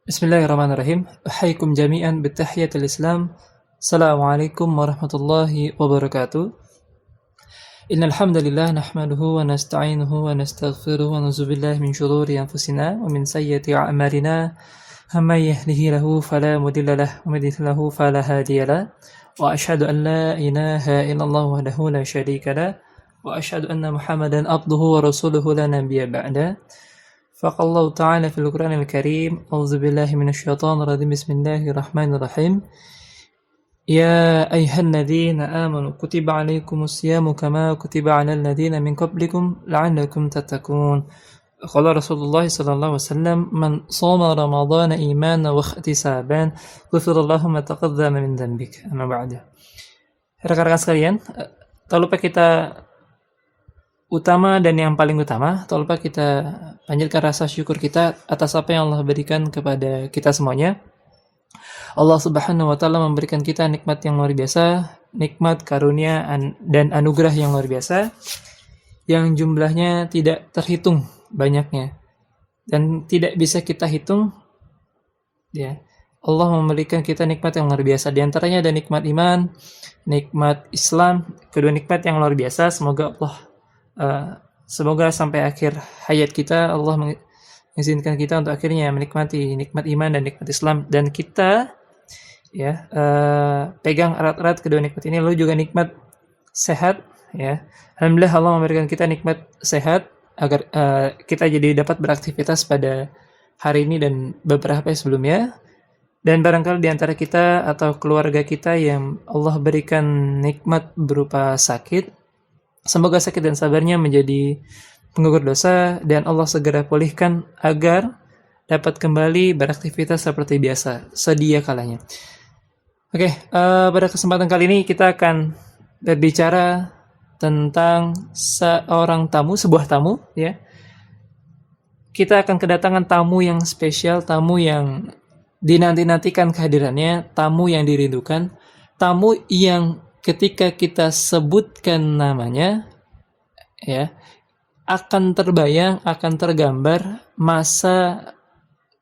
Bismillahirrahmanirrahim. Ahaykum jami'an bitahiyatil Islam. Assalamualaikum warahmatullahi wabarakatuh. Innal hamdalillah nahmaduhu wa nasta'inuhu wa nastaghfiruhu wa na'udzu billahi min shururi anfusina wa min sayyiati a'malina. May yahdihillahu fala mudilla lahu wa may yudlil fala hadiya lahu. Wa asyhadu an la ilaha illallah wahdahu la syarika lahu wa asyhadu anna Muhammadan abduhu wa rasuluhu la nabiyya ba'da. فقال الله تعالى في القرآن الكريم أعوذ بالله من الشيطان الرجيم بسم الله الرحمن الرحيم يا أيها الذين آمنوا كتب عليكم الصيام كما كتب على الذين من قبلكم لعلكم تتقون قال رسول الله صلى الله عليه وسلم من صام رمضان إيمانا واحتسابا غفر الله ما تقدم من ذنبك أما بعد. Rekan-rekan sekalian, tak lupa kita utama dan yang paling utama, tak lupa kita panjatkan rasa syukur kita atas apa yang Allah berikan kepada kita semuanya. Allah Subhanahu wa taala memberikan kita nikmat yang luar biasa, nikmat karunia dan anugerah yang luar biasa yang jumlahnya tidak terhitung banyaknya dan tidak bisa kita hitung ya. Allah memberikan kita nikmat yang luar biasa. Di antaranya ada nikmat iman, nikmat Islam, kedua nikmat yang luar biasa. Semoga sampai akhir hayat kita Allah mengizinkan kita untuk akhirnya menikmati nikmat iman dan nikmat Islam, dan kita pegang erat-erat kedua nikmat ini. Lalu juga nikmat sehat ya. Alhamdulillah Allah memberikan kita nikmat sehat agar kita jadi dapat beraktivitas pada hari ini dan beberapa hari sebelumnya. Dan barangkali di antara kita atau keluarga kita yang Allah berikan nikmat berupa sakit, semoga sakit dan sabarnya menjadi penggugur dosa dan Allah segera pulihkan agar dapat kembali beraktivitas seperti biasa sedia kalanya. Oke, pada kesempatan kali ini kita akan berbicara tentang sebuah tamu ya. Kita akan kedatangan tamu yang spesial, tamu yang dinanti-nantikan kehadirannya, tamu yang dirindukan, tamu yang ketika kita sebutkan namanya ya, akan terbayang, akan tergambar masa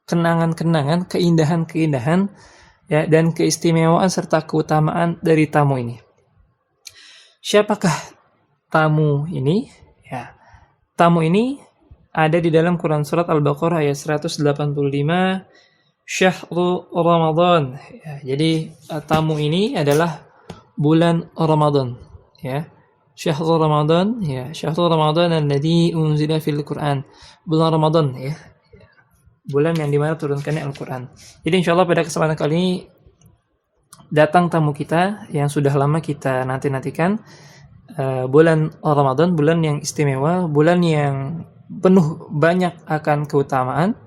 kenangan-kenangan, keindahan-keindahan ya, dan keistimewaan serta keutamaan dari tamu ini. Siapakah tamu ini? Ya, tamu ini ada di dalam Quran surat Al-Baqarah ayat 185, Syahrul Ramadan. Ya, jadi tamu ini adalah bulan Ramadan ya. Syahrul Ramadan ya, Syahrul Ramadan alladzi unzila fil Qur'an. Bulan Ramadan ya. Bulan yang dimana turunkannya Al-Qur'an. Jadi insyaallah pada kesempatan kali ini datang tamu kita yang sudah lama kita nanti-nantikan. Bulan Ramadan, bulan yang istimewa, bulan yang penuh banyak akan keutamaan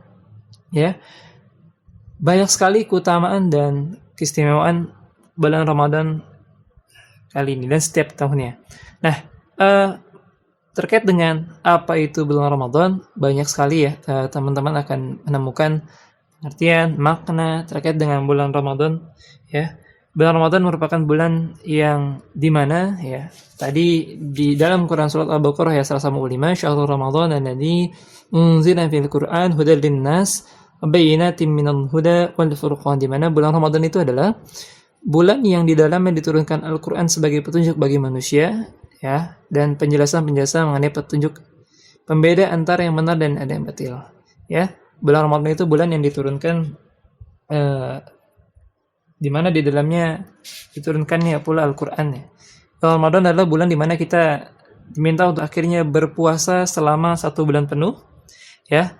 ya. Banyak sekali keutamaan dan keistimewaan bulan Ramadan kali ini dan setiap tahunnya. Nah, terkait dengan apa itu bulan Ramadan, banyak sekali ya teman-teman akan menemukan pengertian, makna terkait dengan bulan Ramadan ya. Bulan Ramadan merupakan bulan yang dimana ya, tadi di dalam Quran surat Al-Baqarah ayat 155, Syahrul Ramadan alladzi unzila fil Qur'an hudal linnas wa bayyinatin minal huda wal furqan, di mana bulan Ramadan itu adalah bulan yang di dalamnya diturunkan Al-Quran sebagai petunjuk bagi manusia ya, dan penjelasan-penjelasan mengenai petunjuk pembeda antara yang benar dan ada yang batil ya. Bulan Ramadan itu bulan yang diturunkan di mana di dalamnya diturunkannya pula Al-Quran ya. Bulan Ramadan adalah bulan di mana kita diminta untuk akhirnya berpuasa selama 1 bulan penuh ya,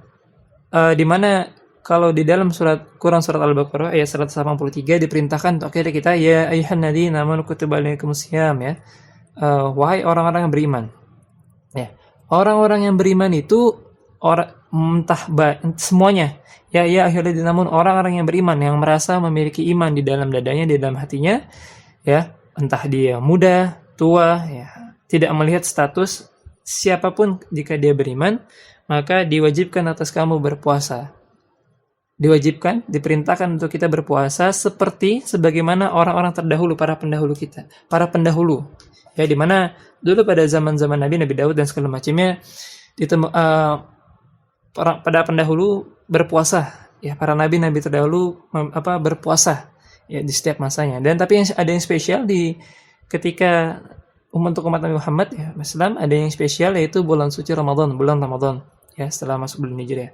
di mana kalau di dalam Quran surat Al-Baqarah ayat 183 diperintahkan untuk akhirnya kita ya ayyuhan ladzina amanu kutiba alaikumus syiyam ya, wahai orang-orang yang beriman ya. Orang-orang yang beriman itu semuanya ya ayyuhal ladzina amanu, orang-orang yang beriman yang merasa memiliki iman di dalam dadanya, di dalam hatinya ya, entah dia muda, tua ya, tidak melihat status siapapun, jika dia beriman maka diwajibkan atas kamu berpuasa. Diwajibkan, diperintahkan untuk kita berpuasa seperti sebagaimana orang-orang terdahulu, para pendahulu kita, para pendahulu ya, di mana dulu pada zaman-zaman Nabi Daud dan segala macamnya pada pendahulu berpuasa ya para nabi-nabi terdahulu berpuasa ya di setiap masanya. Dan tapi ada yang spesial di ketika untuk umat Nabi Muhammad ya Islam, ada yang spesial yaitu bulan suci Ramadan, bulan Ramadan ya setelah masuk bulan Hijriah.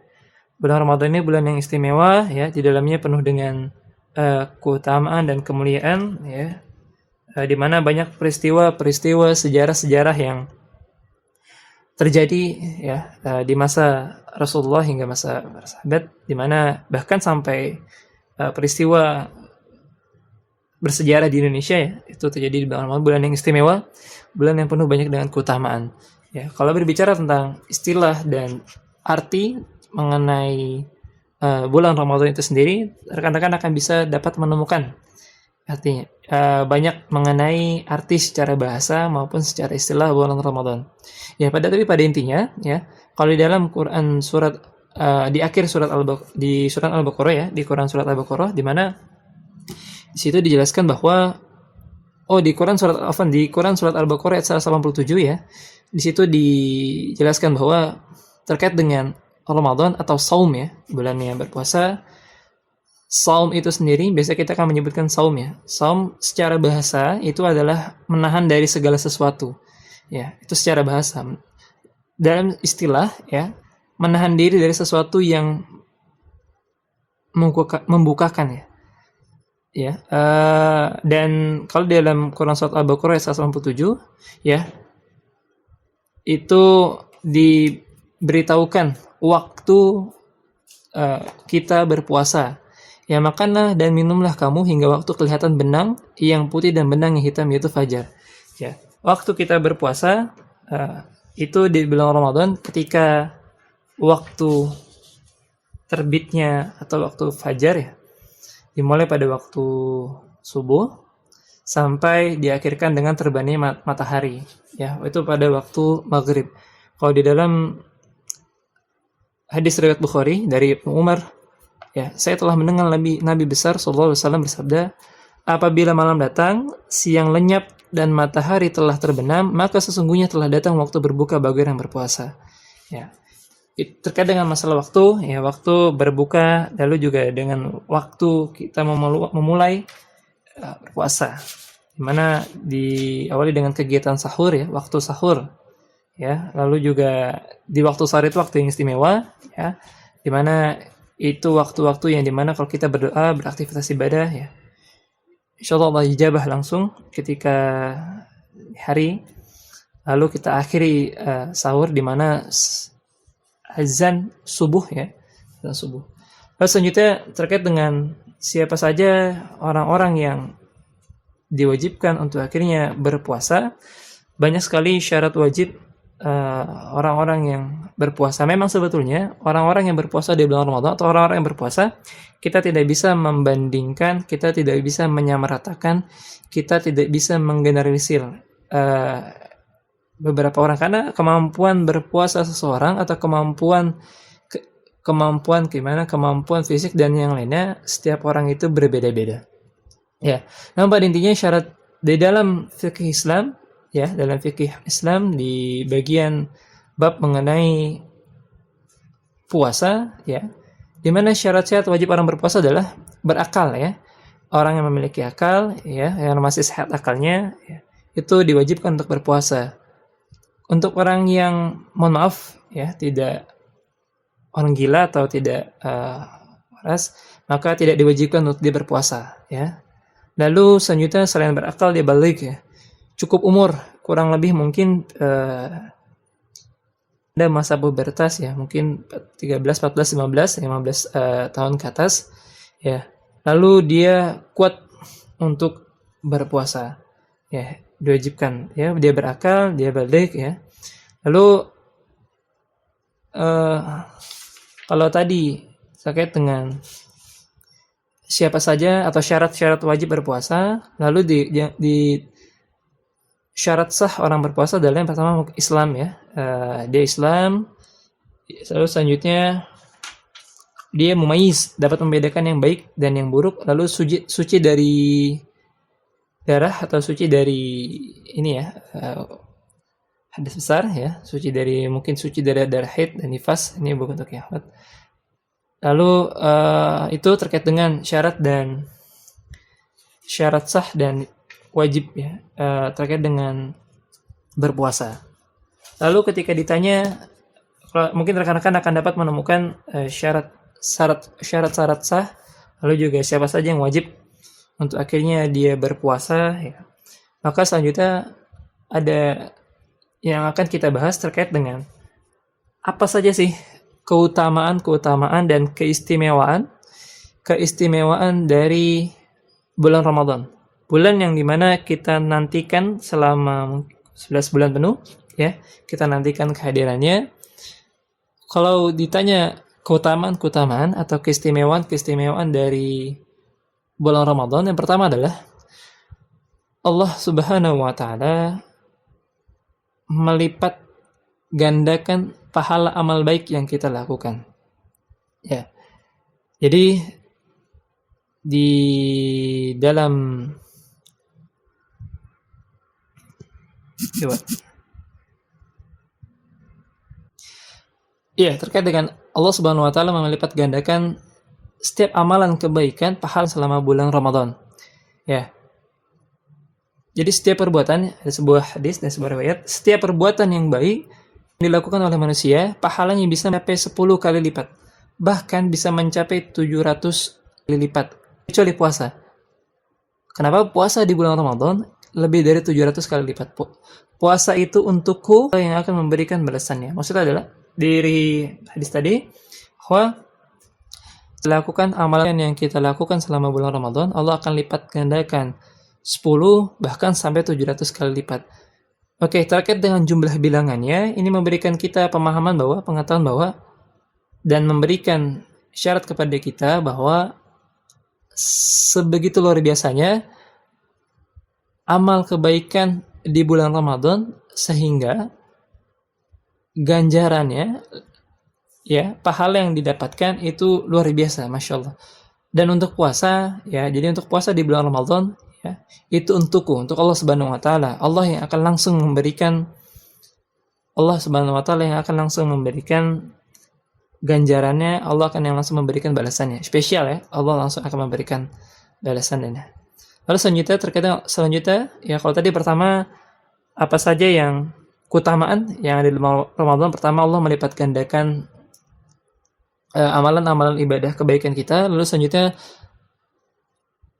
Bulan Ramadan ini bulan yang istimewa ya, di dalamnya penuh dengan keutamaan dan kemuliaan ya, di mana banyak peristiwa-peristiwa sejarah-sejarah yang terjadi ya di masa Rasulullah hingga masa para sahabat, di mana bahkan sampai peristiwa bersejarah di Indonesia ya itu terjadi di bulan Ramadan, bulan yang istimewa, bulan yang penuh banyak dengan keutamaan. Ya, kalau berbicara tentang istilah dan arti mengenai bulan Ramadan itu sendiri, rekan-rekan akan bisa dapat menemukan artinya banyak mengenai arti secara bahasa maupun secara istilah bulan Ramadan. Ya, pada intinya ya, kalau di dalam Quran surat di akhir surat Al-Baqarah ya, di Quran surat Al-Baqarah, di mana di situ dijelaskan bahwa di Quran surat Al-Baqarah ayat 187 ya. Di situ dijelaskan bahwa terkait dengan Ramadan atau saum ya, bulannya berpuasa. Saum itu sendiri biasa kita akan menyebutkan saum ya. Saum secara bahasa itu adalah menahan dari segala sesuatu. Ya, itu secara bahasa. Dalam istilah ya, menahan diri dari sesuatu yang membukakan ya. Ya, dan kalau di dalam Quran surat Al-Baqarah ayat 187 ya, itu diberitahukan waktu kita berpuasa. Ya, makanlah dan minumlah kamu hingga waktu kelihatan benang yang putih dan benang yang hitam, yaitu fajar. Ya, waktu kita berpuasa itu di bulan Ramadan ketika waktu terbitnya atau waktu fajar ya, dimulai pada waktu subuh sampai diakhirkan dengan terbitnya matahari ya, itu pada waktu maghrib. Kalau di dalam hadis riwayat Bukhari dari Ibnu Umar ya, saya telah mendengar Nabi besar sallallahu alaihi wasallam bersabda, apabila malam datang, siang lenyap dan matahari telah terbenam, maka sesungguhnya telah datang waktu berbuka bagi orang berpuasa. Ya. Terkait dengan masalah waktu, ya waktu berbuka, lalu juga dengan waktu kita memulai berpuasa, dimana diawali dengan kegiatan sahur ya, waktu sahur, ya, lalu juga di waktu sahur itu waktu yang istimewa, ya, dimana itu waktu-waktu yang dimana kalau kita berdoa, beraktivitas ibadah, ya, insyaallah Allah ijabah langsung ketika hari, lalu kita akhiri sahur dimana azan subuh ya, azan subuh. Lalu selanjutnya terkait dengan siapa saja orang-orang yang diwajibkan untuk akhirnya berpuasa, banyak sekali syarat wajib orang-orang yang berpuasa. Memang sebetulnya orang-orang yang berpuasa di bulan Ramadan atau orang-orang yang berpuasa, kita tidak bisa membandingkan, kita tidak bisa menyamaratakan, kita tidak bisa menggeneralisir beberapa orang, karena kemampuan berpuasa seseorang atau kemampuan fisik dan yang lainnya, setiap orang itu berbeda-beda. Ya, namun pada intinya syarat di dalam fikih Islam, ya, dalam fikih Islam di bagian bab mengenai puasa, ya, di mana syarat-syarat wajib orang berpuasa adalah berakal, ya. Orang yang memiliki akal, ya, yang masih sehat akalnya, ya, itu diwajibkan untuk berpuasa. Untuk orang yang, mohon maaf, ya, tidak orang gila atau tidak waras, maka tidak diwajibkan untuk dia berpuasa, ya. Lalu selanjutnya selain berakal dia balik, ya, cukup umur, kurang lebih mungkin ada masa pubertas, ya, mungkin 13, 14, 15 tahun ke atas, ya. Lalu dia kuat untuk berpuasa, ya, diwajibkan, ya, dia berakal, dia balik, ya. Lalu kalau tadi terkait dengan siapa saja atau syarat-syarat wajib berpuasa, lalu di syarat sah orang berpuasa adalah yang pertama Islam, ya, dia Islam, lalu selanjutnya dia mumayyiz, dapat membedakan yang baik dan yang buruk, lalu suci dari darah atau suci dari ini, ya, hadas besar, ya, mungkin suci dari darah haid dan nifas, ini bukan untuk yang Lalu itu terkait dengan syarat sah dan wajib ya, terkait dengan berpuasa. Lalu ketika ditanya, mungkin rekan-rekan akan dapat menemukan syarat-syarat sah, lalu juga siapa saja yang wajib untuk akhirnya dia berpuasa ya. Maka selanjutnya ada yang akan kita bahas terkait dengan apa saja sih keutamaan dan keistimewaan dari bulan Ramadan. Bulan yang dimana kita nantikan selama 11 bulan penuh ya, kita nantikan kehadirannya. Kalau ditanya keutamaan atau keistimewaan dari bulan Ramadan, yang pertama adalah Allah Subhanahu wa taala melipat gandakan pahala amal baik yang kita lakukan. Ya. Jadi di dalam terkait dengan Allah Subhanahu wa taala melipat gandakan setiap amalan kebaikan pahala selama bulan Ramadan. Ya. Jadi setiap perbuatan, ada sebuah hadis dan sebuah riwayat, setiap perbuatan yang baik dilakukan oleh manusia, pahalanya bisa mencapai 10 kali lipat. Bahkan bisa mencapai 700 kali lipat. Kecuali puasa. Kenapa? Puasa di bulan Ramadan lebih dari 700 kali lipat. Puasa itu untukku yang akan memberikan balasannya. Maksudnya adalah, dari hadis tadi, bahwa lakukan amalan yang kita lakukan selama bulan Ramadan, Allah akan lipat gandakan 10 bahkan sampai 700 kali lipat. Oke, terkait dengan jumlah bilangannya, ini memberikan kita pengetahuan bahwa dan memberikan syarat kepada kita bahwa sebegitu luar biasanya amal kebaikan di bulan Ramadan, sehingga ganjarannya ya, pahala yang didapatkan itu luar biasa, Masya Allah. Dan untuk puasa ya, jadi untuk puasa di bulan Ramadan ya, itu untukku, untuk Allah Subhanahu wa taala. Allah Subhanahu wa taala yang akan langsung memberikan ganjarannya, Allah akan yang langsung memberikan balasannya. Spesial ya, Allah langsung akan memberikan balasannya. Lalu selanjutnya ya, kalau tadi pertama apa saja yang keutamaan yang ada di Ramadan, pertama Allah melipat gandakan amalan-amalan ibadah kebaikan kita. Lalu selanjutnya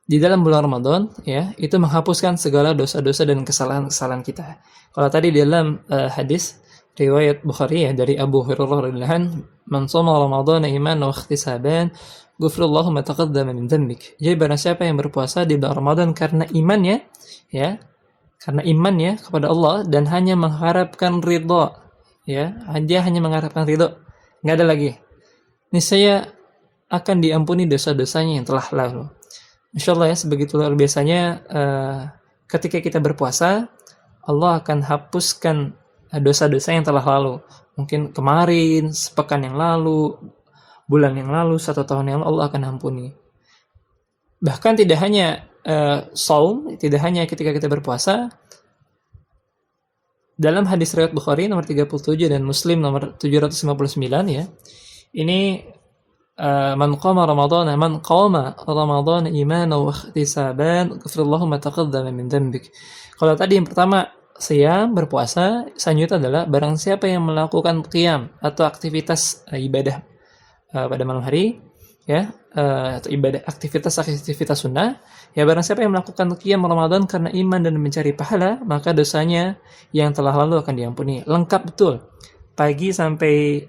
di dalam bulan Ramadan ya, itu menghapuskan segala dosa-dosa dan kesalahan-kesalahan kita. Kalau tadi di dalam hadis riwayat Bukhari ya, dari Abu Hurairah radhiyallahu anhu, "Man shoma Ramadhana imanan wa ihtisaban, ghufirallahu ma taqaddama min dhanbik." Jadi barang siapa yang berpuasa di bulan Ramadan karena imannya ya, kepada Allah dan hanya mengharapkan ridho ya, dia hanya mengharapkan ridho, enggak ada lagi, niscaya akan diampuni dosa-dosanya yang telah lalu. Insyaallah ya, sebegitu luar biasanya ketika kita berpuasa, Allah akan hapuskan dosa-dosa yang telah lalu. Mungkin kemarin, sepekan yang lalu, bulan yang lalu, 1 tahun yang lalu, Allah akan ampuni. Bahkan tidak hanya tidak hanya ketika kita berpuasa. Dalam hadis riwayat Bukhari nomor 37 dan Muslim nomor 759 ya, ini man qama Ramadhana imanan wa ihtisaban ghufirallahu ma taqaddama min dhanbik. Kalau tadi yang pertama siam, berpuasa, selanjutnya adalah barang siapa yang melakukan qiyam atau aktivitas ibadah pada malam hari ya, atau aktivitas sunnah ya, barang siapa yang melakukan qiyam Ramadan karena iman dan mencari pahala, maka dosanya yang telah lalu akan diampuni. Lengkap betul, pagi sampai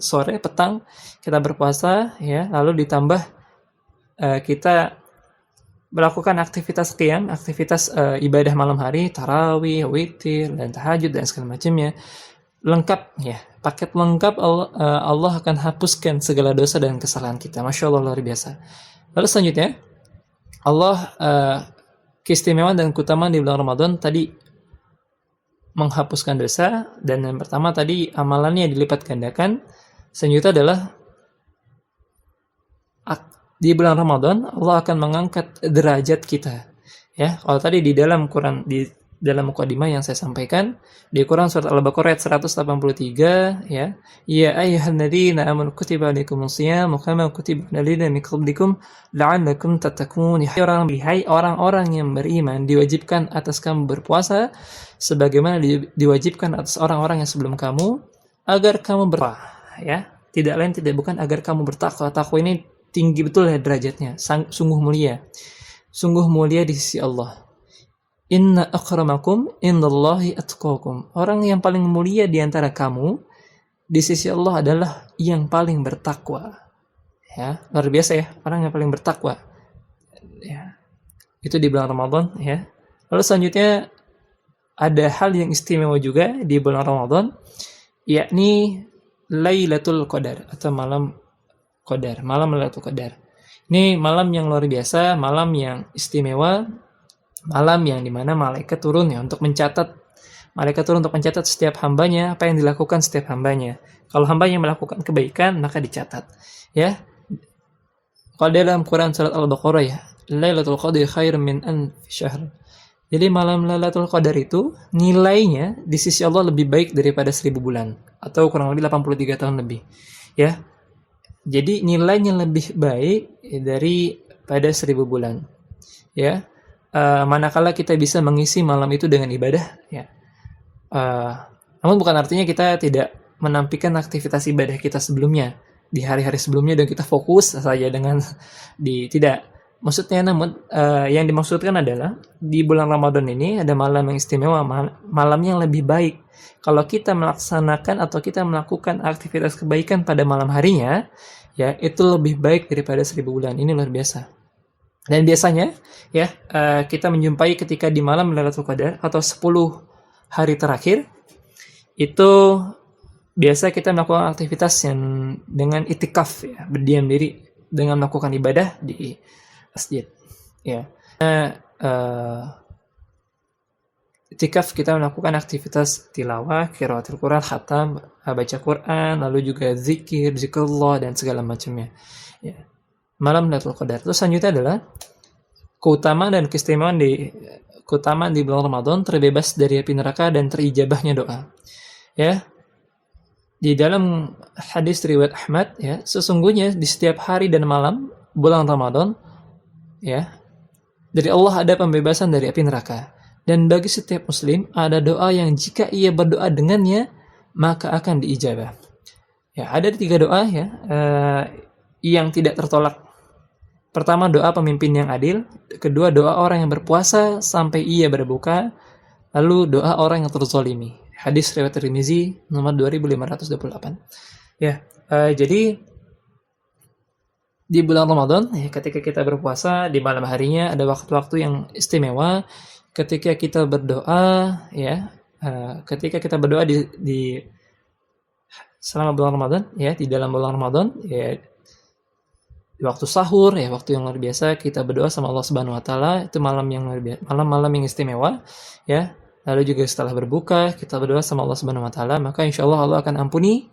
sore, petang kita berpuasa ya, lalu ditambah kita melakukan aktivitas qiyam, aktivitas ibadah malam hari, tarawih, witir, dan tahajud dan segala macamnya. Lengkap ya, paket lengkap. Allah akan hapuskan segala dosa dan kesalahan kita. Masya Allah, luar biasa. Lalu selanjutnya, Allah keistimewaan dan keutamaan di bulan Ramadan tadi menghapuskan dosa, dan yang pertama tadi amalannya dilipat gandakan. Selanjutnya adalah di bulan Ramadan Allah akan mengangkat derajat kita ya. Kalau tadi di dalam Quran, di dalam mukadimah yang saya sampaikan di Quran surat Al-Baqarah ayat 183, ya. Ya ayyuhalladzina amanu kutiba alaikumusiyam kama kutiba alal ladzina min qablikum la'allakum tattaqun. Hai orang-orang yang beriman, diwajibkan atas kamu berpuasa sebagaimana diwajibkan atas orang-orang yang sebelum kamu agar kamu bertakwa, ya. Tidak lain tidak bukan agar kamu bertakwa. Takwa ini tinggi betul ya derajatnya, sungguh mulia. Sungguh mulia di sisi Allah. Inna akramakum indallahi atqakum. Orang yang paling mulia di antara kamu di sisi Allah adalah yang paling bertakwa. Ya, luar biasa ya, orang yang paling bertakwa. Ya. Itu di bulan Ramadan, ya. Lalu selanjutnya ada hal yang istimewa juga di bulan Ramadan, yakni Lailatul Qadar atau malam Qadar, malam Lailatul Qadar. Ini malam yang luar biasa, malam yang istimewa, malam yang dimana malaikat turun ya untuk mencatat, malaikat turun untuk mencatat setiap hambanya, apa yang dilakukan setiap hambanya. Kalau hambanya melakukan kebaikan maka dicatat, ya. Kalau dalam Quran surat Al-Baqarah ya, Lailatul Qadri khairun min alfi syahr. Jadi malam Lailatul Qadar itu nilainya di sisi Allah lebih baik daripada 1000 bulan atau kurang lebih 83 tahun lebih, ya. Jadi nilainya lebih baik daripada 1000 bulan, ya. Manakala kita bisa mengisi malam itu dengan ibadah, ya. Namun bukan artinya kita tidak menampikan aktivitas ibadah kita sebelumnya di hari-hari sebelumnya dan kita fokus saja dengan tidak. Maksudnya namun yang dimaksudkan adalah di bulan Ramadan ini ada malam yang istimewa, malam yang lebih baik. Kalau kita melaksanakan atau kita melakukan aktivitas kebaikan pada malam harinya, ya itu lebih baik daripada 1000 bulan. Ini luar biasa. Dan biasanya ya kita menjumpai ketika di malam Lailatul Qadar atau 10 hari terakhir itu biasa kita melakukan aktivitas yang dengan itikaf, ya, berdiam diri dengan melakukan ibadah di masjid, ya. Itikaf kita melakukan aktivitas tilawah, qiraatul Quran, khatam, baca Quran, lalu juga zikir, zikrullah dan segala macamnya, ya. Malam Lailatul Qadar. Terus selanjutnya adalah keutamaan dan keistimewaan di bulan Ramadan, terbebas dari api neraka dan terijabahnya doa. Ya. Di dalam hadis riwayat Ahmad, ya, sesungguhnya di setiap hari dan malam bulan Ramadan, ya, dari Allah ada pembebasan dari api neraka. Dan bagi setiap muslim ada doa yang jika ia berdoa dengannya maka akan diijabah. Ya, ada 3 doa ya yang tidak tertolak. Pertama, doa pemimpin yang adil. Kedua, doa orang yang berpuasa sampai ia berbuka. Lalu doa orang yang terzalimi. Hadis riwayat Tirmizi nomor 2528. Ya, jadi di bulan Ramadan, ya, ketika kita berpuasa di malam harinya ada waktu-waktu yang istimewa. Ketika kita berdoa, ya, ketika kita berdoa di selama bulan Ramadan, ya, di dalam bulan Ramadan, ya. Di waktu sahur, ya, waktu yang luar biasa kita berdoa sama Allah Subhanahu wa taala, itu malam yang luar biasa, malam-malam yang istimewa, ya. Lalu juga setelah berbuka kita berdoa sama Allah Subhanahu wa taala, maka insyaallah Allah akan ampuni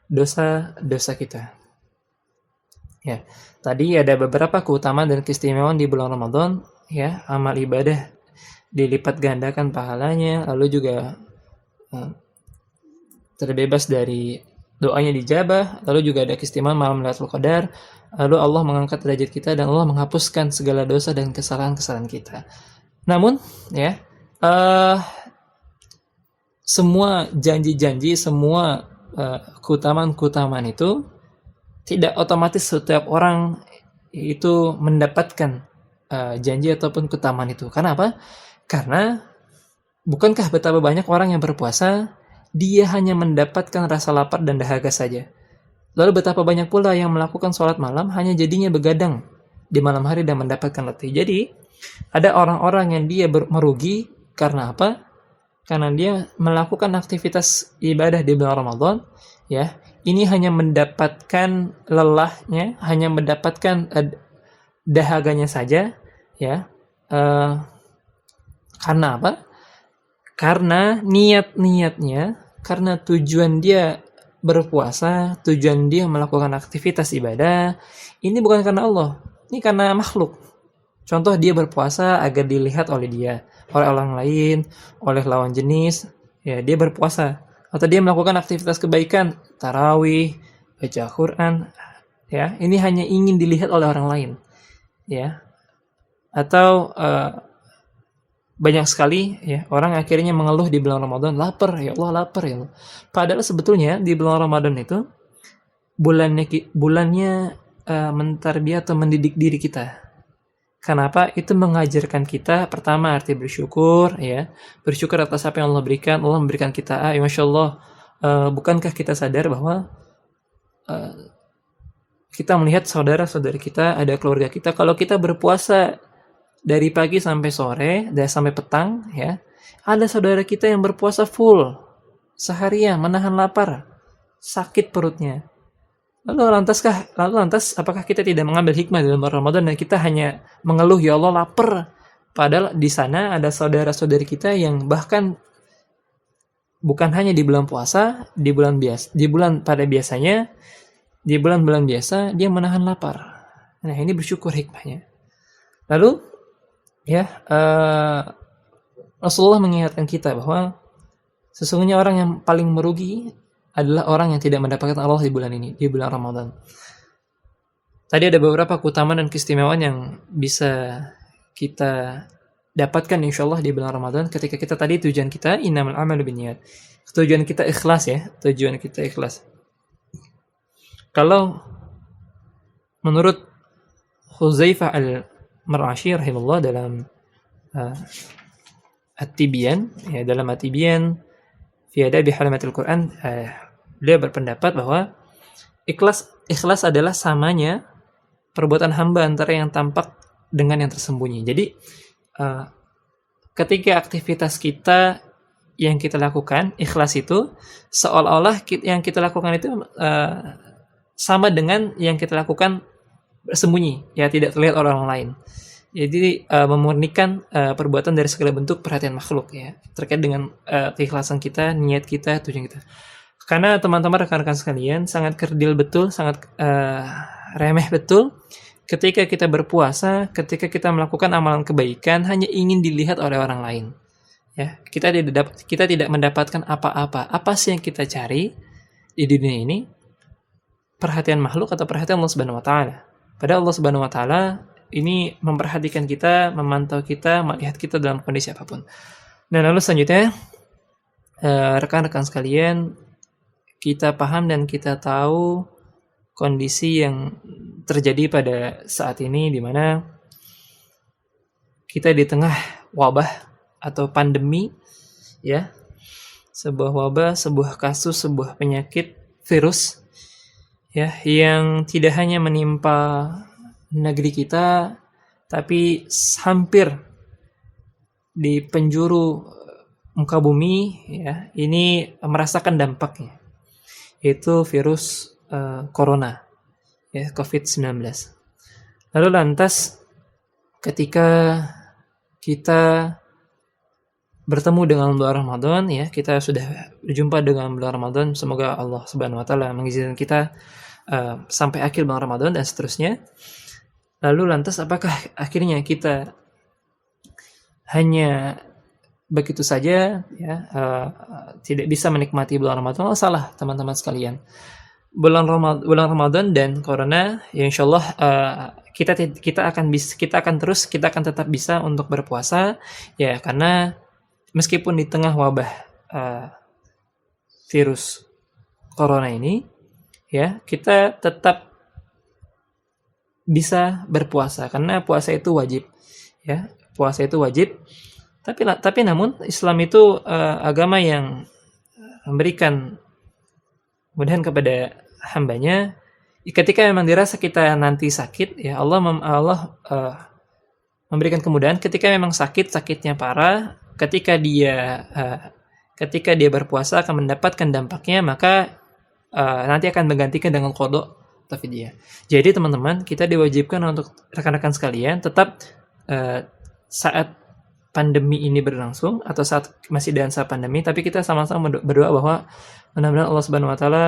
dosa-dosa kita. Ya. Tadi ada beberapa keutamaan dan keistimewaan di bulan Ramadan, ya, amal ibadah dilipat gandakan pahalanya, lalu juga terbebas dari doanya dijabah, lalu juga ada keistimewaan malam Lailatul Qadar, lalu Allah mengangkat derajat kita dan Allah menghapuskan segala dosa dan kesalahan-kesalahan kita. Namun, ya, semua janji-janji, semua keutamaan-keutamaan itu tidak otomatis setiap orang itu mendapatkan janji ataupun keutamaan itu. Karena apa? Karena bukankah betapa banyak orang yang berpuasa dia hanya mendapatkan rasa lapar dan dahaga saja. Lalu betapa banyak pula yang melakukan sholat malam hanya jadinya begadang di malam hari dan mendapatkan letih. Jadi ada orang-orang yang dia merugi karena apa? Karena dia melakukan aktivitas ibadah di bulan Ramadan, ya. Ini hanya mendapatkan lelahnya, hanya mendapatkan dahaganya saja, ya. Karena apa? Karena niat-niatnya, karena tujuan dia berpuasa, tujuan dia melakukan aktivitas ibadah, ini bukan karena Allah, ini karena makhluk. Contoh, dia berpuasa agar dilihat oleh dia, oleh orang lain, oleh lawan jenis, ya dia berpuasa. Atau dia melakukan aktivitas kebaikan, tarawih, baca Quran, ya ini hanya ingin dilihat oleh orang lain, ya. Atau banyak sekali ya orang akhirnya mengeluh di bulan Ramadan, lapar ya Allah, lapar ya Allah. Padahal sebetulnya di bulan Ramadan itu bulannya mentarbiyah atau mendidik diri kita. Kenapa? Itu mengajarkan kita pertama arti bersyukur, ya, bersyukur atas apa yang Allah berikan. Allah memberikan kita ya Masya Allah. Bukankah kita sadar bahwa kita melihat saudara-saudara kita, ada keluarga kita, kalau kita berpuasa dari pagi sampai sore, dari sampai petang, ya, ada saudara kita yang berpuasa full seharian, menahan lapar, sakit perutnya. Lalu lantas apakah kita tidak mengambil hikmah dalam Ramadan dan kita hanya mengeluh ya Allah lapar, padahal di sana ada saudara-saudari kita yang bahkan bukan hanya di bulan puasa, di bulan bulan-bulan biasa dia menahan lapar. Nah, ini bersyukur hikmahnya. Lalu ya, Rasulullah mengingatkan kita bahwa sesungguhnya orang yang paling merugi adalah orang yang tidak mendapatkan Allah di bulan ini, di bulan Ramadan. Tadi ada beberapa keutamaan dan keistimewaan yang bisa kita dapatkan insya Allah di bulan Ramadan ketika kita tadi tujuan kita innamal a'malu binniyat. Tujuan kita ikhlas ya, tujuan kita ikhlas. Kalau menurut Huzaifah al-Mar'ashi rahimahullah dalam At-Tibyan, ya, dalam At-Tibyan fi adabi halamatil Quran, beliau berpendapat bahwa ikhlas adalah samanya perbuatan hamba antara yang tampak dengan yang tersembunyi. Jadi ketika aktivitas kita yang kita lakukan ikhlas itu seolah-olah yang kita lakukan itu sama dengan yang kita lakukan bersembunyi, ya tidak terlihat oleh orang lain. Jadi memurnikan perbuatan dari segala bentuk perhatian makhluk, ya, terkait dengan keikhlasan kita, niat kita, tujuan kita. Karena teman-teman rekan-rekan sekalian sangat kerdil betul, sangat remeh betul ketika kita berpuasa, ketika kita melakukan amalan kebaikan hanya ingin dilihat oleh orang lain. Ya, kita tidak mendapatkan apa-apa. Apa sih yang kita cari di dunia ini? Perhatian makhluk atau perhatian Allah Subhanahu wa taala. Padahal Allah Subhanahu wa taala ini memperhatikan kita, memantau kita, melihat kita dalam kondisi apapun. Dan lalu selanjutnya, rekan-rekan sekalian, kita paham dan kita tahu kondisi yang terjadi pada saat ini, di mana kita di tengah wabah atau pandemi, ya, sebuah wabah, sebuah kasus, sebuah penyakit virus, ya, yang tidak hanya menimpa negeri kita, tapi hampir di penjuru muka bumi, ya, ini merasakan dampaknya, yaitu virus corona, ya, COVID-19. Lalu lantas ketika kita bertemu dengan bulan Ramadan, ya, kita sudah berjumpa dengan bulan Ramadan, semoga Allah Subhanahu wa taala mengizinkan kita sampai akhir bulan Ramadan dan seterusnya. Lalu lantas apakah akhirnya kita hanya begitu saja, ya, tidak bisa menikmati bulan Ramadan? Oh, salah teman-teman sekalian. Bulan Ramadan dan corona, ya insyaallah kita akan tetap bisa untuk berpuasa, ya, karena meskipun di tengah wabah virus corona ini, ya, kita tetap bisa berpuasa karena puasa itu wajib, ya, puasa itu wajib. Tapi namun Islam itu agama yang memberikan kemudahan kepada hambanya ketika memang dirasa kita nanti sakit, ya, Allah memberikan kemudahan ketika memang sakitnya parah, ketika dia berpuasa akan mendapatkan dampaknya, maka nanti akan menggantikan dengan qada atau fidyah. Jadi teman-teman, kita diwajibkan untuk rekan-rekan sekalian tetap saat pandemi ini berlangsung atau saat masih dalam saat pandemi, tapi kita sama-sama berdoa bahwa mudah-mudahan Allah Subhanahu wa taala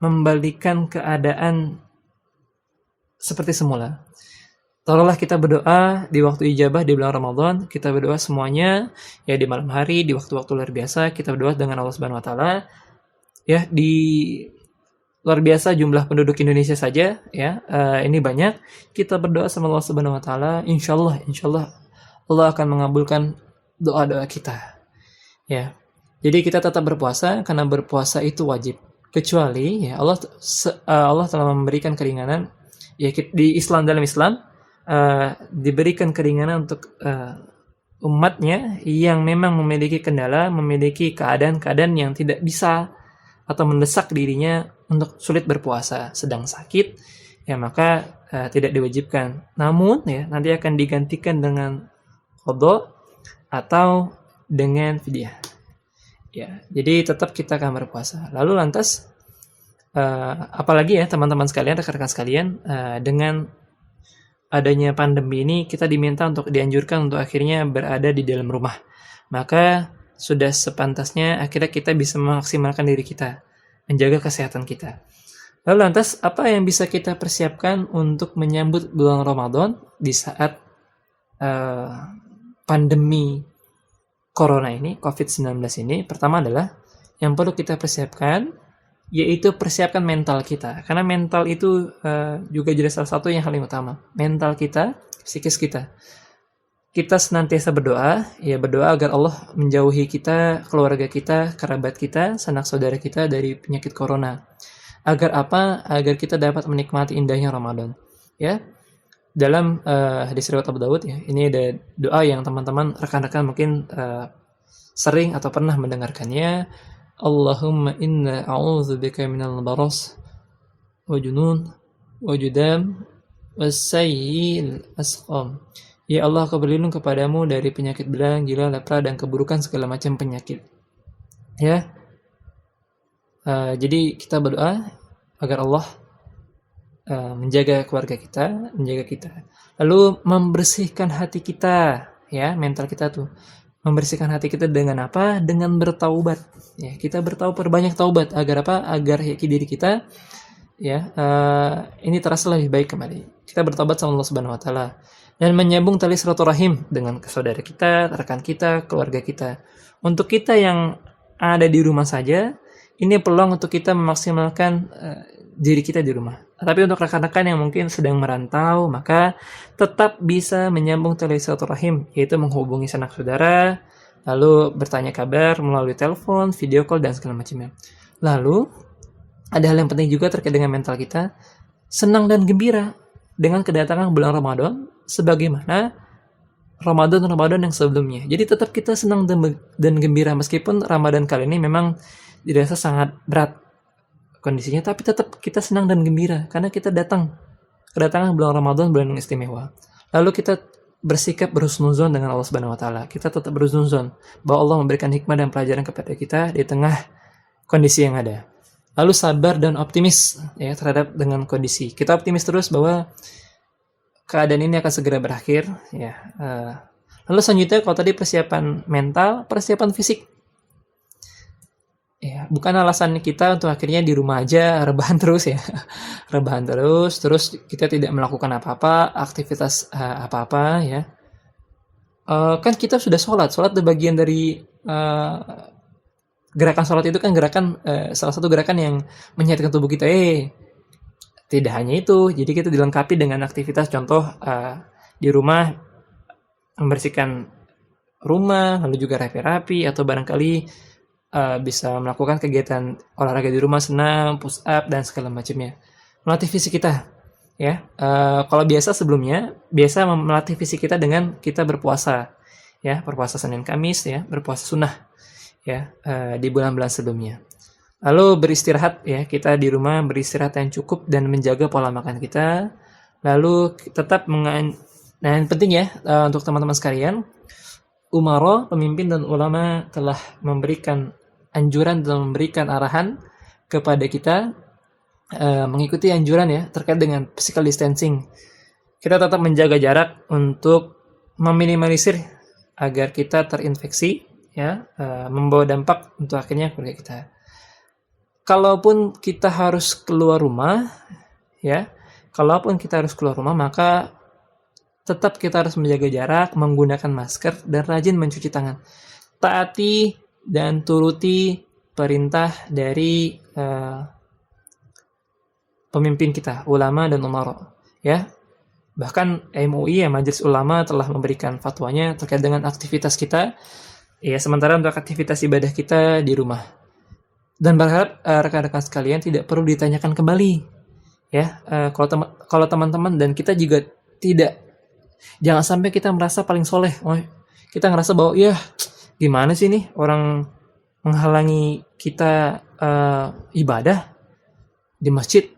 membalikan keadaan seperti semula. Taruhlah kita berdoa di waktu ijabah di bulan Ramadan, kita berdoa semuanya ya di malam hari, di waktu-waktu luar biasa, kita berdoa dengan Allah Subhanahu wa taala. Ya, di luar biasa jumlah penduduk Indonesia saja ya, ini banyak. Kita berdoa sama Allah Subhanahu wa taala, insyaallah Allah akan mengabulkan doa-doa kita. Ya. Jadi kita tetap berpuasa karena berpuasa itu wajib. Kecuali ya Allah telah memberikan keringanan ya di Islam, dalam Islam diberikan keringanan untuk umatnya yang memang memiliki kendala, memiliki keadaan-keadaan yang tidak bisa atau mendesak dirinya untuk sulit berpuasa, sedang sakit, ya maka tidak diwajibkan. Namun ya nanti akan digantikan dengan qada atau dengan fidyah. Ya, jadi tetap kita akan berpuasa. Lalu lantas apalagi ya teman-teman sekalian, rekan-rekan sekalian, dengan adanya pandemi ini kita diminta untuk dianjurkan untuk akhirnya berada di dalam rumah. Maka sudah sepantasnya akhirnya kita bisa memaksimalkan diri kita, menjaga kesehatan kita. Lalu lantas apa yang bisa kita persiapkan untuk menyambut bulan Ramadan di saat pandemi Corona ini, COVID-19 ini? Pertama adalah yang perlu kita persiapkan yaitu persiapkan mental kita, karena mental itu juga jadi salah satu yang paling utama. Mental kita, psikis kita. Kita senantiasa berdoa, ya berdoa agar Allah menjauhi kita, keluarga kita, kerabat kita, sanak saudara kita dari penyakit corona. Agar apa? Agar kita dapat menikmati indahnya Ramadan. Ya, dalam hadis riwayat Abu Dawud ya, ini ada doa yang teman-teman rekan-rekan mungkin sering atau pernah mendengarkannya. Allahumma inna a'udzubika minal baras wa junun wa judam wasayyil asqam. Ya Allah, aku berlindung kepadamu dari penyakit belang, gila, lepra, dan keburukan segala macam penyakit. Ya, jadi kita berdoa agar Allah menjaga keluarga kita, menjaga kita. Lalu membersihkan hati kita, ya, mental kita tuh. Membersihkan hati kita dengan apa? Dengan bertaubat. Ya, kita perbanyak taubat agar apa? Agar diri kita ya ini terasa lebih baik kembali. Kita bertaubat sama Allah Subhanahu wa taala dan menyambung tali silaturahim dengan saudara kita, rekan kita, keluarga kita. Untuk kita yang ada di rumah saja, ini peluang untuk kita memaksimalkan diri kita di rumah. Tapi untuk rekan-rekan yang mungkin sedang merantau, maka tetap bisa menyambung tali silaturahim, yaitu menghubungi sanak saudara, lalu bertanya kabar melalui telepon, video call, dan segala macamnya. Lalu ada hal yang penting juga terkait dengan mental kita, senang dan gembira dengan kedatangan bulan Ramadan, sebagaimana Ramadan yang sebelumnya. Jadi tetap kita senang dan gembira meskipun Ramadan kali ini memang dirasa sangat berat kondisinya, tapi tetap kita senang dan gembira karena kita kedatangan bulan Ramadan, bulan yang istimewa. Lalu kita bersikap berhusnuzon dengan Allah Subhanahu wa taala. Kita tetap berhusnuzon bahwa Allah memberikan hikmah dan pelajaran kepada kita di tengah kondisi yang ada. Lalu sabar dan optimis ya terhadap dengan kondisi. Kita optimis terus bahwa keadaan ini akan segera berakhir ya. Lalu selanjutnya kalau tadi persiapan mental, persiapan fisik. Ya, bukan alasan kita untuk akhirnya di rumah aja rebahan terus ya. Rebahan terus kita tidak melakukan apa-apa, aktivitas apa-apa ya. Kan kita sudah sholat itu bagian dari gerakan sholat itu kan salah satu gerakan yang menyehatkan tubuh kita. Tidak hanya itu, jadi kita dilengkapi dengan aktivitas, contoh di rumah membersihkan rumah, lalu juga rapi-rapi, atau barangkali bisa melakukan kegiatan olahraga di rumah, senam, push up, dan segala macamnya. Melatih fisik kita, ya. Kalau sebelumnya biasa melatih fisik kita dengan kita berpuasa, ya, berpuasa Senin Kamis, ya, berpuasa sunnah, ya, di bulan-bulan sebelumnya. Lalu beristirahat, ya, kita di rumah beristirahat yang cukup dan menjaga pola makan kita. Lalu tetap nah yang penting ya untuk teman-teman sekalian, umara, pemimpin dan ulama telah memberikan anjuran dan memberikan arahan kepada kita mengikuti anjuran ya terkait dengan physical distancing. Kita tetap menjaga jarak untuk meminimalisir agar kita terinfeksi ya, membawa dampak untuk akhirnya keluarga kita. Kalaupun kita harus keluar rumah ya, maka tetap kita harus menjaga jarak, menggunakan masker, dan rajin mencuci tangan. Taati dan turuti perintah dari pemimpin kita, ulama dan umara, ya. Bahkan MUI, Majelis Ulama, telah memberikan fatwanya terkait dengan aktivitas kita, ya, sementara untuk aktivitas ibadah kita di rumah. Dan berharap rekan-rekan sekalian tidak perlu ditanyakan kembali, ya. Kalau teman-teman dan kita juga tidak, jangan sampai kita merasa paling soleh. Kita ngerasa bahwa ya gimana sih nih orang menghalangi kita ibadah di masjid,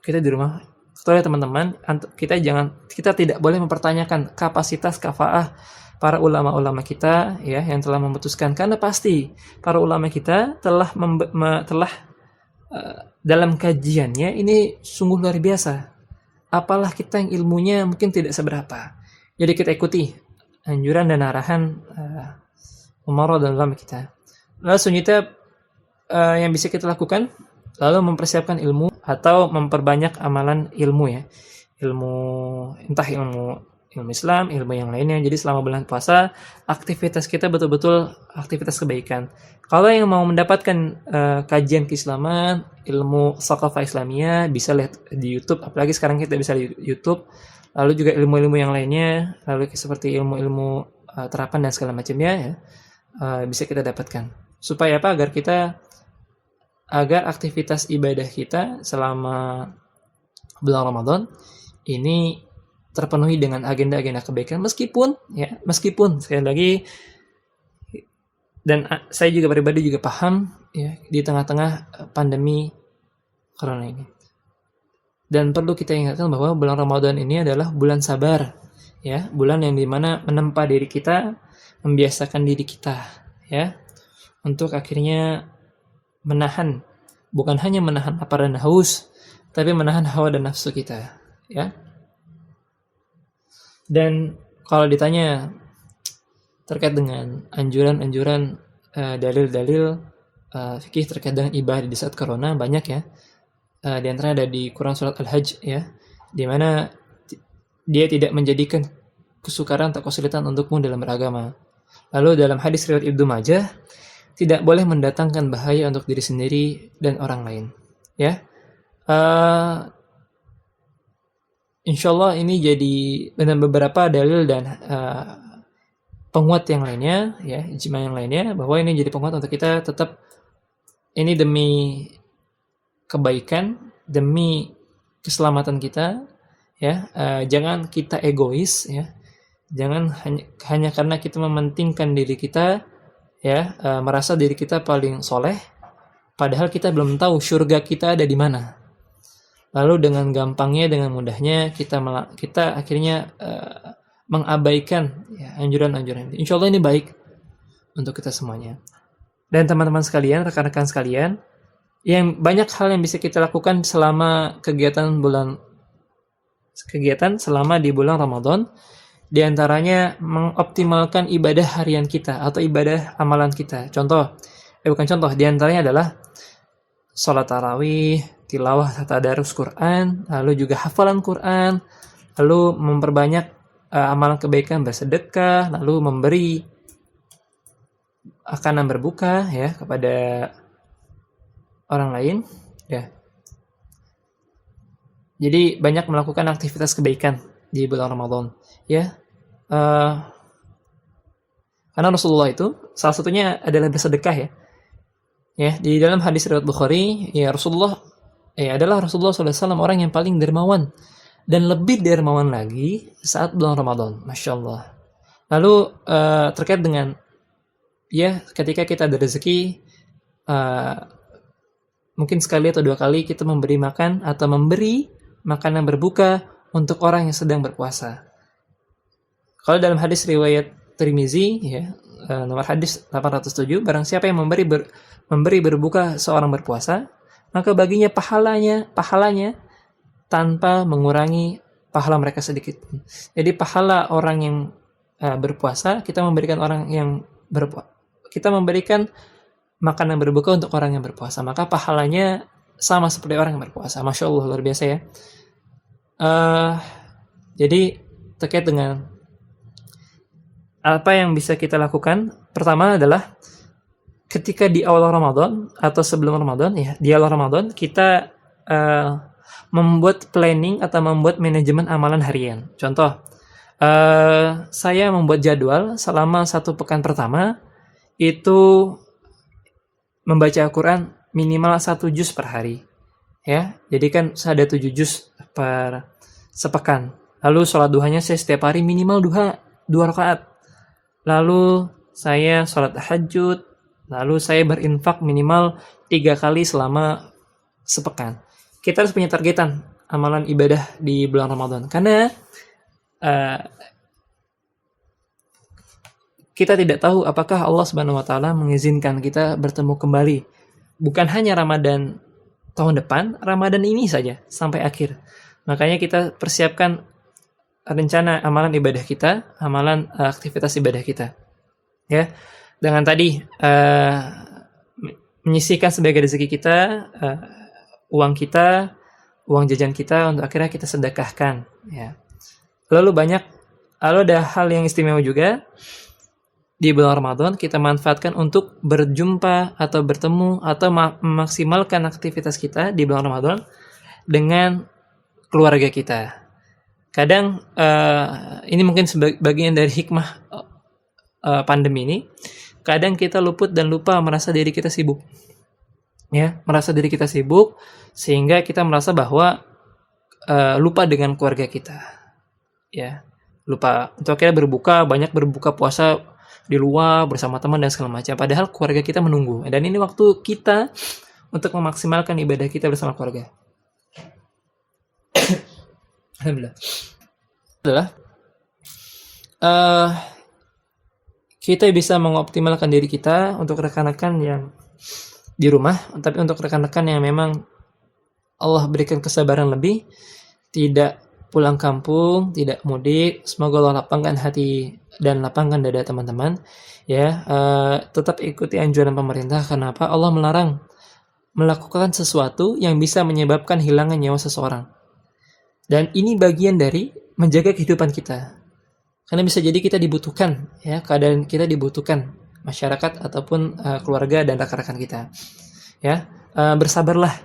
kita di rumah. Betul ya teman-teman, kita tidak boleh mempertanyakan kapasitas kafaah para ulama-ulama kita, ya, yang telah memutuskan, karena pasti para ulama kita telah dalam kajiannya ini sungguh luar biasa. Apalah kita yang ilmunya mungkin tidak seberapa. Jadi kita ikuti anjuran dan arahan umara dan ulama kita. Lalu selanjutnya yang bisa kita lakukan, lalu mempersiapkan ilmu atau memperbanyak amalan ilmu, ya. Entah ilmu Islam, ilmu yang lainnya. Jadi selama bulan puasa, aktivitas kita betul-betul aktivitas kebaikan. Kalau yang mau mendapatkan kajian keislaman, ilmu Thaqafah Islamiyah, bisa lihat di YouTube. Apalagi sekarang kita bisa di YouTube. Lalu juga ilmu-ilmu yang lainnya, lalu seperti ilmu-ilmu terapan dan segala macamnya, ya, bisa kita dapatkan. Supaya apa? Agar aktivitas ibadah kita selama bulan Ramadan ini terpenuhi dengan agenda-agenda kebaikan, meskipun sekali lagi, dan saya juga pribadi juga paham, ya, di tengah-tengah pandemi corona ini. Dan perlu kita ingatkan bahwa bulan Ramadan ini adalah bulan sabar, ya, bulan yang dimana menempa diri kita, membiasakan diri kita, ya, untuk akhirnya menahan, bukan hanya menahan lapar dan haus, tapi menahan hawa dan nafsu kita, ya. Dan kalau ditanya terkait dengan anjuran-anjuran dalil-dalil fikih terkait dengan ibadah di saat corona, banyak, ya. Di antaranya ada di Quran surat Al-Hajj, ya, di mana dia tidak menjadikan kesukaran atau kesulitan untukmu dalam beragama. Lalu dalam hadis riwayat Ibnu Majah, tidak boleh mendatangkan bahaya untuk diri sendiri dan orang lain, ya. Insyaallah ini jadi dengan beberapa dalil dan penguat yang lainnya, ya, ijma yang lainnya, bahwa ini jadi penguat untuk kita tetap ini demi kebaikan, demi keselamatan kita, ya. Jangan kita egois, ya. Jangan hanya karena kita mementingkan diri kita, ya, merasa diri kita paling soleh, padahal kita belum tahu surga kita ada di mana. Lalu dengan gampangnya, dengan mudahnya kita akhirnya mengabaikan, ya, anjuran-anjuran. Insyaallah ini baik untuk kita semuanya. Dan teman-teman sekalian, rekan-rekan sekalian, yang banyak hal yang bisa kita lakukan selama kegiatan selama di bulan Ramadan. Di antaranya mengoptimalkan ibadah harian kita atau ibadah amalan kita. Di antaranya adalah sholat tarawih, tilawah tadarus Quran, lalu juga hafalan Quran, lalu memperbanyak amalan kebaikan, bersedekah, lalu memberi makanan berbuka, ya, kepada orang lain, ya. Jadi banyak melakukan aktivitas kebaikan di bulan Ramadan, ya. Karena Rasulullah itu salah satunya adalah bersedekah, ya. Ya, di dalam hadis riwayat Bukhari, ya, adalah Rasulullah SAW orang yang paling dermawan dan lebih dermawan lagi saat bulan Ramadan, Masya Allah. Lalu terkait dengan, ya, ketika kita ada rezeki, mungkin sekali atau dua kali kita memberi makan atau memberi makanan berbuka untuk orang yang sedang berpuasa. Kalau dalam hadis riwayat Tirmizi, ya, nomor hadis 807, barang siapa yang memberi berbuka seorang berpuasa, maka baginya pahalanya tanpa mengurangi pahala mereka sedikit. Jadi pahala orang yang berpuasa, kita memberikan makanan berbuka untuk orang yang berpuasa, maka pahalanya sama seperti orang yang berpuasa. Masya Allah, luar biasa, ya. Jadi terkait dengan apa yang bisa kita lakukan. Pertama adalah ketika di awal Ramadan atau sebelum Ramadan, ya di awal Ramadan kita membuat planning atau membuat manajemen amalan harian. Contoh, saya membuat jadwal selama 1 pekan pertama itu membaca Al-Quran minimal 1 juz per hari. Ya, jadi kan saya ada 7 juz per sepekan. Lalu sholat duhanya saya setiap hari minimal 2 rakaat. Lalu saya sholat tahajud. Lalu saya berinfak minimal 3 kali selama sepekan. Kita harus punya targetan amalan ibadah di bulan Ramadan. Karena kita tidak tahu apakah Allah Subhanahu wa taala mengizinkan kita bertemu kembali. Bukan hanya Ramadan tahun depan, Ramadan ini saja sampai akhir. Makanya kita persiapkan rencana amalan ibadah kita, amalan aktivitas ibadah kita. Ya. Dengan tadi menyisihkan sebagai rezeki kita, uang kita, uang jajan kita untuk akhirnya kita sedekahkan, ya. Lalu ada hal yang istimewa juga di bulan Ramadan, kita manfaatkan untuk berjumpa atau bertemu atau memaksimalkan aktivitas kita di bulan Ramadan dengan keluarga kita. Kadang ini mungkin bagian dari hikmah pandemi ini. Kadang kita luput dan lupa merasa diri kita sibuk. Ya, merasa diri kita sibuk sehingga kita merasa bahwa lupa dengan keluarga kita. Ya, lupa untuk akhirnya banyak berbuka puasa di luar bersama teman dan segala macam. Padahal keluarga kita menunggu. Dan ini waktu kita untuk memaksimalkan ibadah kita bersama keluarga. Alhamdulillah. Adalah kita bisa mengoptimalkan diri kita untuk rekan-rekan yang di rumah, tapi untuk rekan-rekan yang memang Allah berikan kesabaran lebih, tidak pulang kampung, tidak mudik, semoga Allah lapangkan hati dan lapangkan dada teman-teman, ya. Tetap ikuti anjuran pemerintah. Kenapa? Allah melarang melakukan sesuatu yang bisa menyebabkan hilangnya nyawa seseorang. Dan ini bagian dari menjaga kehidupan kita. Karena bisa jadi kita dibutuhkan, ya, keadaan kita dibutuhkan masyarakat ataupun keluarga dan rekan-rekan kita. Ya, bersabarlah.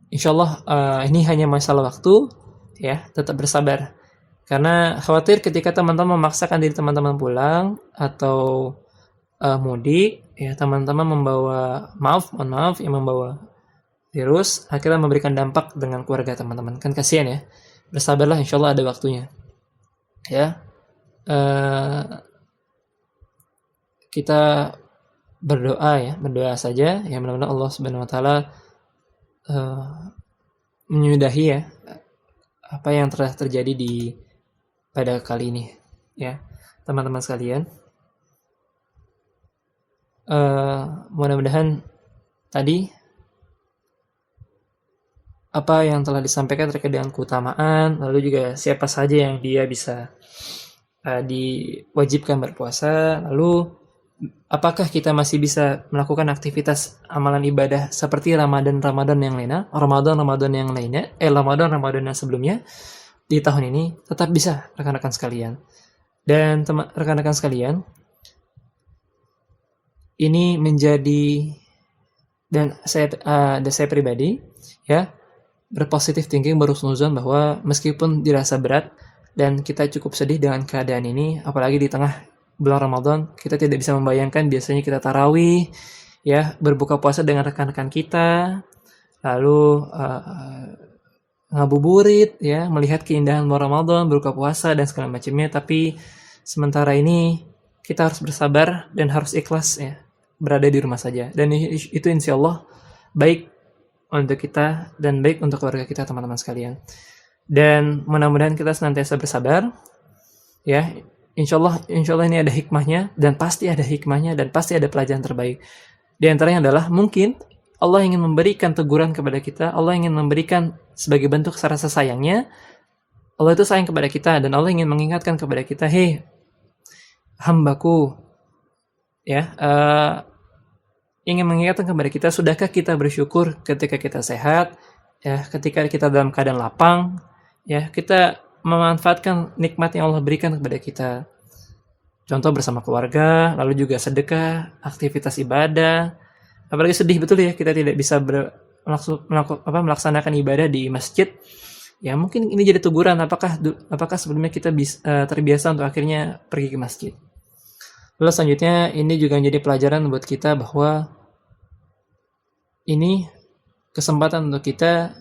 Insyaallah ini hanya masalah waktu, ya, tetap bersabar. Karena khawatir ketika teman-teman memaksakan diri teman-teman pulang atau mudik, ya, teman-teman membawa mohon maaf yang membawa virus, akhirnya memberikan dampak dengan keluarga teman-teman. Kan kasihan, ya. Bersabarlah, insyaallah ada waktunya. Ya. Kita berdoa saja, ya, mudah-mudahan Allah Subhanahu wa taala menyudahi, ya, apa yang telah terjadi pada kali ini, ya, teman-teman sekalian. Mudah-mudahan tadi apa yang telah disampaikan terkait dengan keutamaan, lalu juga siapa saja yang dia bisa diwajibkan berpuasa, lalu apakah kita masih bisa melakukan aktivitas amalan ibadah seperti Ramadan yang lainnya, Ramadan yang sebelumnya di tahun ini, tetap bisa, rekan-rekan sekalian. Dan rekan-rekan sekalian, ini menjadi, dan saya pribadi, ya, berpositif thinking, berhusnuzon bahwa meskipun dirasa berat dan kita cukup sedih dengan keadaan ini, apalagi di tengah bulan Ramadan, kita tidak bisa membayangkan biasanya kita tarawih, ya, berbuka puasa dengan rekan-rekan kita, lalu ngabuburit, ya, melihat keindahan bulan Ramadan, berbuka puasa dan segala macamnya. Tapi sementara ini kita harus bersabar dan harus ikhlas, ya, berada di rumah saja. Dan itu insya Allah baik untuk kita dan baik untuk keluarga kita, teman-teman sekalian. Dan mudah-mudahan kita senantiasa bersabar, ya. Insya Allah ini ada hikmahnya, dan pasti ada hikmahnya, dan pasti ada pelajaran terbaik. Di antaranya adalah mungkin Allah ingin memberikan teguran kepada kita, Allah ingin memberikan sebagai bentuk rasa sayangnya. Allah itu sayang kepada kita, dan Allah ingin mengingatkan kepada kita, hei hambaku, ya, ingin mengingatkan kepada kita, sudahkah kita bersyukur ketika kita sehat, ya, ketika kita dalam keadaan lapang, ya, kita memanfaatkan nikmat yang Allah berikan kepada kita. Contoh bersama keluarga, lalu juga sedekah, aktivitas ibadah. Apalagi sedih betul ya kita tidak bisa melaksanakan ibadah di masjid. Ya mungkin ini jadi teguran, apakah sebelumnya kita terbiasa untuk akhirnya pergi ke masjid. Lalu selanjutnya ini juga menjadi pelajaran buat kita bahwa ini kesempatan untuk kita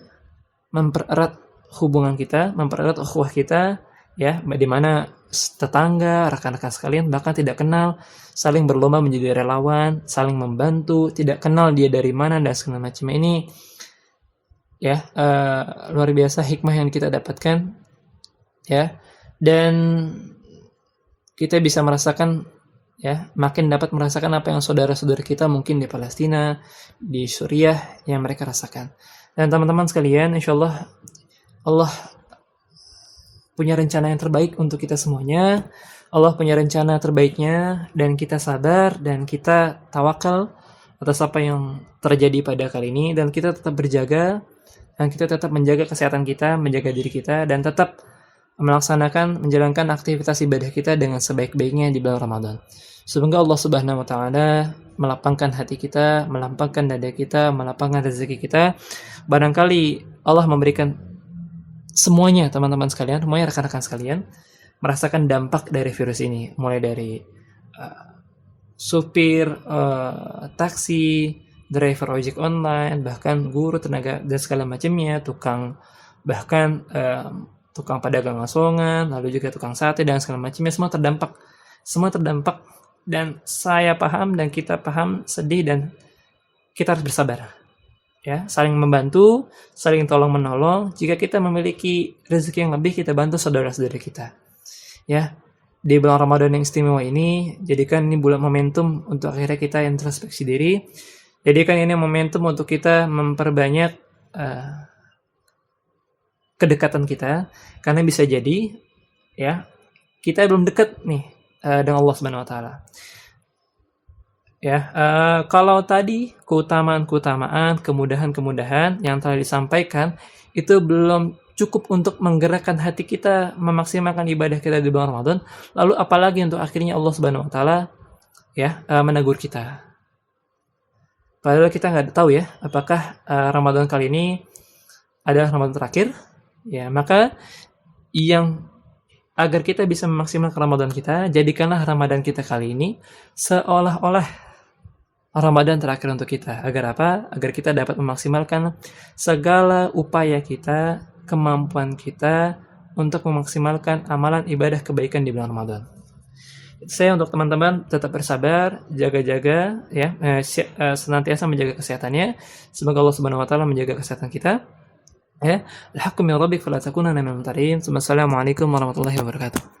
mempererat hubungan kita, mempererat ukhuwah kita, ya, di mana tetangga, rekan-rekan sekalian, bahkan tidak kenal, saling berlomba menjadi relawan, saling membantu, tidak kenal dia dari mana dan segala macam. Ini ya luar biasa hikmah yang kita dapatkan, ya, dan kita bisa merasakan, ya, makin dapat merasakan apa yang saudara-saudara kita mungkin di Palestina, di Suriah yang mereka rasakan. Dan teman-teman sekalian, insyaallah Allah punya rencana yang terbaik untuk kita semuanya. Allah punya rencana terbaiknya, dan kita sabar dan kita tawakal atas apa yang terjadi pada kali ini, dan kita tetap berjaga, dan kita tetap menjaga kesehatan kita, menjaga diri kita, dan tetap menjalankan aktivitas ibadah kita dengan sebaik-baiknya di bulan Ramadan. Semoga Allah Subhanahu wa taala melapangkan hati kita, melapangkan dada kita, melapangkan rezeki kita. Barangkali Allah memberikan semuanya, teman-teman sekalian, semuanya rekan-rekan sekalian, merasakan dampak dari virus ini, mulai dari supir taksi, driver ojek online, bahkan guru, tenaga dan segala macamnya, tukang pedagang asongan, lalu juga tukang sate dan segala macamnya, semua terdampak, dan saya paham dan kita paham, sedih, dan kita harus bersabar, ya, saling membantu, saling tolong menolong. Jika kita memiliki rezeki yang lebih, kita bantu saudara-saudara kita, ya. Di bulan Ramadan yang istimewa ini, jadikan ini bulan momentum untuk akhirnya kita introspeksi diri, jadikan ini momentum untuk kita memperbanyak kedekatan kita, karena bisa jadi, ya, kita belum dekat nih dengan Allah Subhanahu wa taala. Ya, kalau tadi keutamaan, kemudahan yang telah disampaikan itu belum cukup untuk menggerakkan hati kita memaksimalkan ibadah kita di bulan Ramadan, lalu apalagi untuk akhirnya Allah Subhanahu wa taala, ya, menegur kita. Padahal kita nggak tahu ya apakah Ramadan kali ini adalah Ramadan terakhir, ya, maka agar kita bisa memaksimalkan Ramadan kita, jadikanlah Ramadan kita kali ini seolah-olah Ramadan terakhir untuk kita. Agar apa? Agar kita dapat memaksimalkan segala upaya kita, kemampuan kita untuk memaksimalkan amalan ibadah kebaikan di bulan Ramadan. Saya untuk teman-teman tetap bersabar, jaga-jaga, ya, senantiasa menjaga kesehatannya. Semoga Allah Subhanahu wa taala menjaga kesehatan kita. Ya, al-haqqu min rabbik fala takunanna minal mumtarin. Wassalamualaikum warahmatullahi wabarakatuh.